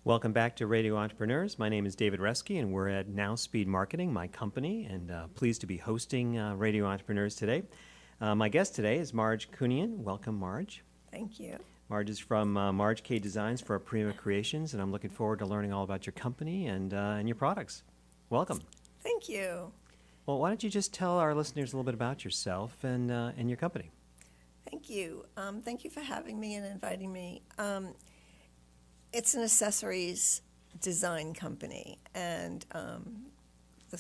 Welcome back to Radio Entrepreneurs. My name is David Reski, and we're at Now Speed Marketing, my company, and pleased to be hosting Radio Entrepreneurs today. My guest today is Marge Kunian. Welcome, Marge. Thank you. Marge is from Marge K Designs for Prima Creations, and I'm looking forward to learning all about your company and your products. Welcome. Thank you. Well, why don't you just tell our listeners a little bit about yourself and your company? Thank you. Thank you for having me and inviting me. It's an accessories design company, and the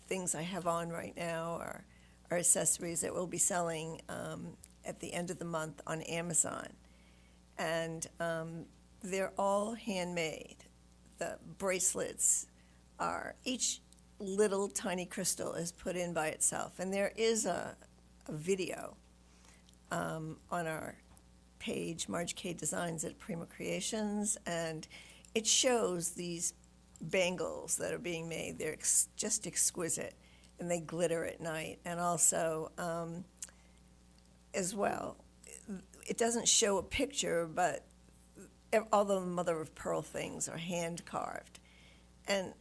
things I have on right now are accessories that we'll be selling at the end of the month on Amazon. And they're all handmade. The bracelets are, each little tiny crystal is put in by itself. And there is a video on our page, Marge K Designs at Prima Creations, and it shows these bangles that are being made. They're just exquisite, and they glitter at night. And also, as well, it doesn't show a picture, but all the mother of pearl things are hand carved. And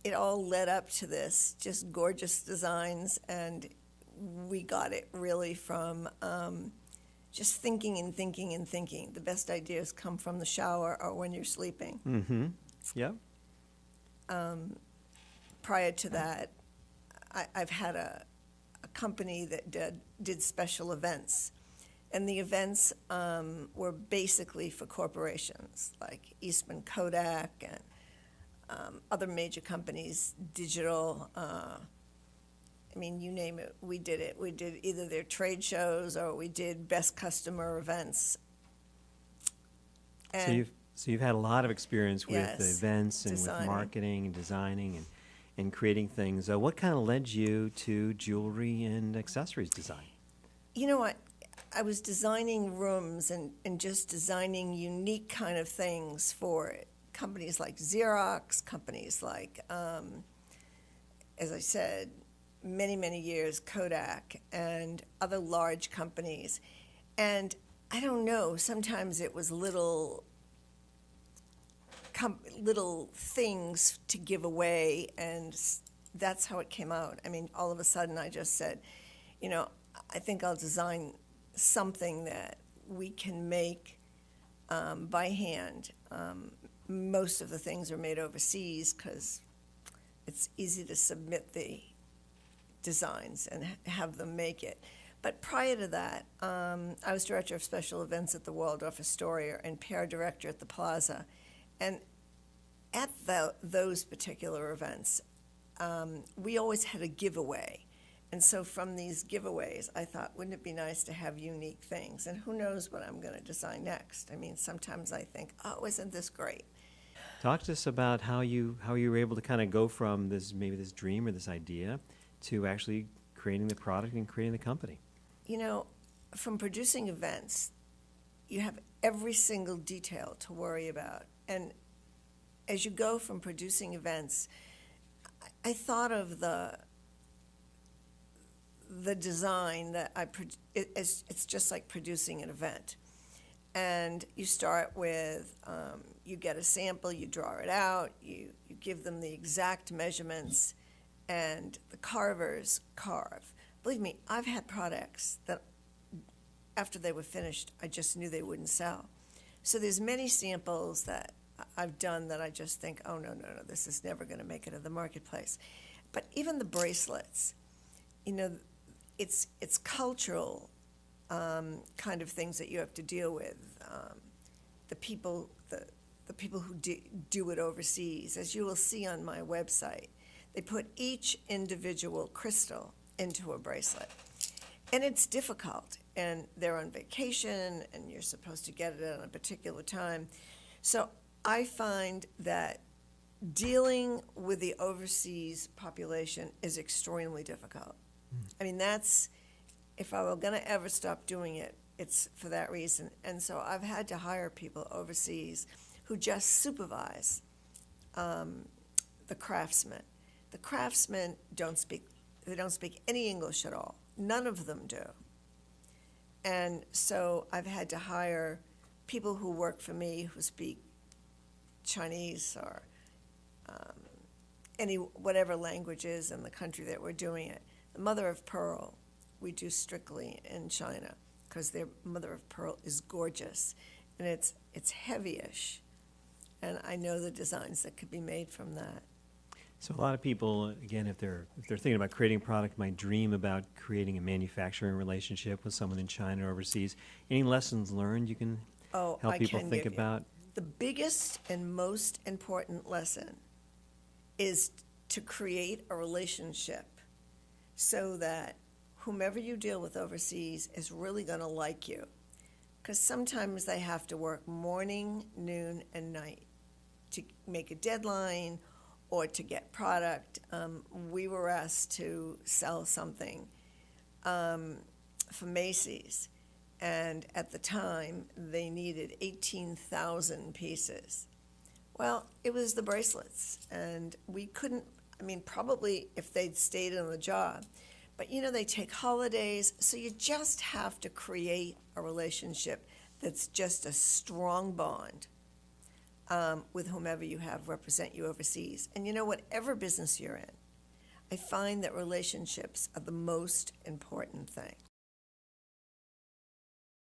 it all led up to this, just gorgeous designs, and we got it really from just thinking and thinking and thinking. The best ideas come from the shower or when you're sleeping. Mm-hmm. Yep. Prior to that, I've had a company that did special events. And the events were basically for corporations like Eastman Kodak and other major companies, digital. I mean, you name it, we did it. We did either their trade shows or we did best customer events. And So you've had a lot of experience with Yes, events and designing. with marketing and designing and creating things. What kind of led you to jewelry and accessories design? you know what? I was designing rooms and just designing unique kind of things for companies like Xerox, companies like, as I said, many, many years, Kodak, and other large companies. And I don't know, sometimes it was little things to give away, and that's how it came out. I mean, all of a sudden I just said, I think I'll design something that we can make by hand. Most of the things are made overseas because it's easy to submit the designs and have them make it. But prior to that, I was director of special events at the Waldorf Astoria and PR director at the Plaza. And at those particular events, we always had a giveaway. And so from these giveaways, I thought, wouldn't it be nice to have unique things? And who knows what I'm going to design next? I mean, sometimes I think, oh, isn't this great? Talk to us about how you were able to kind of go from this dream or this idea to actually creating the product and creating the company. From producing events, you have every single detail to worry about. And as you go from producing events, I thought of the design that it's just like producing an event. And you start with, you get a sample, you draw it out, you give them the exact measurements, and the carvers carve. Believe me, I've had products that after they were finished, I just knew they wouldn't sell. So there's many samples that I've done that I just think, oh, no, this is never going to make it in the marketplace. But even the bracelets, it's cultural kind of things that you have to deal with. The people who do it overseas, as you will see on my website, they put each individual crystal into a bracelet. And it's difficult, and they're on vacation, and you're supposed to get it at a particular time. So I find that dealing with the overseas population is extremely difficult. I mean, if I were going to ever stop doing it, it's for that reason. And so I've had to hire people overseas who just supervise the craftsmen. The craftsmen don't speak any English at all. None of them do. And so I've had to hire people who work for me who speak Chinese or any whatever language is in the country that we're doing it. The mother of pearl we do strictly in China because their mother of pearl is gorgeous, and it's heavy-ish, and I know the designs that could be made from that. So a lot of people, again, if they're thinking about creating a product, might dream about creating a manufacturing relationship with someone in China or overseas. Any lessons learned you can Oh, help I people can think give you. about? The biggest and most important lesson is to create a relationship so that whomever you deal with overseas is really going to like you. Because sometimes they have to work morning, noon, and night to make a deadline or to get product. We were asked to sell something for Macy's, and at the time they needed 18,000 pieces. Well, it was the bracelets, and we couldn't, probably if they'd stayed on the job, but they take holidays, so you just have to create a relationship that's just a strong bond with whomever you have represent you overseas. And whatever business you're in, I find that relationships are the most important thing.